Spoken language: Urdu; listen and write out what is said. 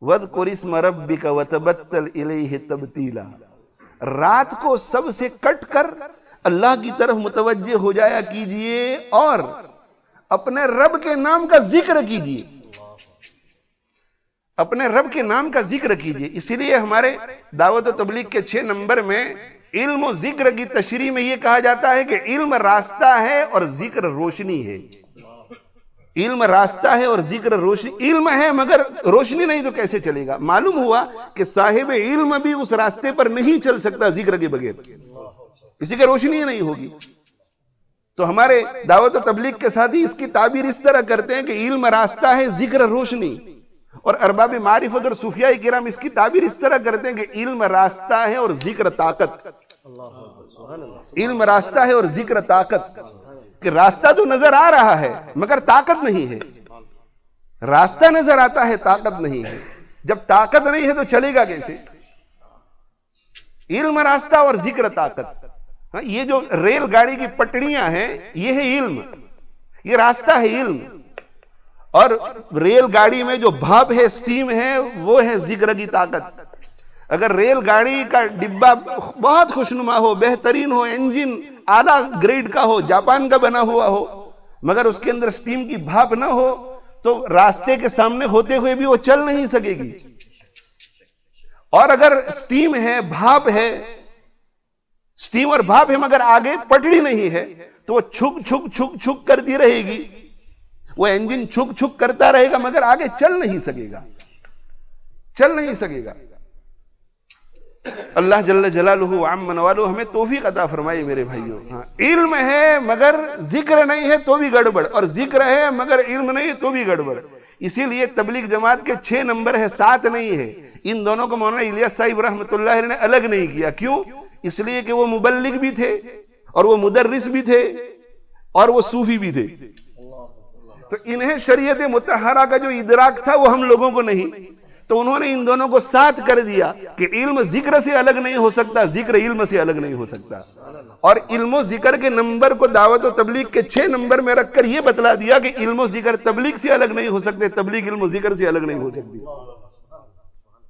وَاذْكُرِ اسْمَ رَبِّكَ وَتَبَتَّلْ إِلَيْهِ تَبْتِيلًا، رات کو سب سے کٹ کر اللہ کی طرف متوجہ ہو جایا کیجئے اور اپنے رب کے نام کا ذکر کیجئے، اپنے رب کے نام کا ذکر کیجئے۔ اسی لیے ہمارے دعوت و تبلیغ کے 6 نمبر میں علم و ذکر کی تشریح میں یہ کہا جاتا ہے کہ علم راستہ ہے اور ذکر روشنی ہے۔ علم راستہ ہے اور ذکر روشنی، علم ہے مگر روشنی نہیں تو کیسے چلے گا؟ معلوم ہوا کہ صاحب علم بھی اس راستے پر نہیں چل سکتا ذکر کے بغیر، کسی کے روشنی نہیں ہوگی۔ تو ہمارے دعوت و تبلیغ کے ساتھ ہی اس کی تعبیر اس طرح کرتے ہیں کہ علم راستہ ہے، ذکر روشنی، اور ارباب معرفت اور صوفیاء کرام اس کی تعبیر اس طرح کرتے ہیں کہ علم راستہ ہے اور ذکر طاقت۔ علم راستہ ہے اور ذکر طاقت، کہ راستہ تو نظر آ رہا ہے مگر طاقت نہیں ہے، راستہ نظر آتا ہے طاقت نہیں ہے، جب طاقت نہیں ہے تو چلے گا کیسے؟ علم راستہ اور ذکر طاقت۔ یہ جو ریل گاڑی کی پٹڑیاں ہیں یہ ہے علم، یہ راستہ ہے علم، اور ریل گاڑی میں جو بھاپ ہے، سٹیم ہے، وہ ہے ذکر کی طاقت۔ اگر ریل گاڑی کا ڈبہ بہت خوشنما ہو، بہترین ہو، انجن اعلیٰ گریڈ کا ہو، جاپان کا بنا ہوا ہو، مگر اس کے اندر سٹیم کی بھاپ نہ ہو تو راستے کے سامنے ہوتے ہوئے بھی وہ چل نہیں سکے گی۔ اور اگر سٹیم ہے، بھاپ ہے، سٹیم اور بھاپ ہے مگر آگے پٹڑی نہیں ہے تو وہ چھک چھک چھک چھک کرتی رہے گی، وہ انجن چھک چھک کرتا رہے گا مگر آگے چل نہیں سکے گا، چل نہیں سکے گا۔ اللہ جل جلالہ عم نوالہ ہمیں توفیق عطا فرمائے میرے بھائیوں۔ علم ہے مگر ذکر نہیں ہے تو بھی گڑبڑ، اور ذکر ہے مگر علم نہیں ہے تو بھی گڑبڑ۔ اسی لیے تبلیغ جماعت کے 6 نمبر ہے، 7 نہیں ہے۔ ان دونوں کو مولانا الیاس صاحب رحمۃ اللہ علیہ نے الگ نہیں کیا، کیوں؟ اس لیے کہ وہ مبلغ بھی تھے اور وہ مدرس بھی تھے اور وہ صوفی بھی تھے، تو انہیں شریعت مطہرہ کا جو ادراک تھا وہ ہم لوگوں کو نہیں، تو انہوں نے ان دونوں کو ساتھ کر دیا کہ علم ذکر سے الگ نہیں ہو سکتا، ذکر علم سے الگ نہیں ہو سکتا۔ اور علم و ذکر کے نمبر کو دعوت و تبلیغ کے 6 نمبر میں رکھ کر یہ بتلا دیا کہ علم و ذکر تبلیغ سے الگ نہیں ہو سکتے، تبلیغ علم و ذکر سے الگ نہیں ہو سکتی۔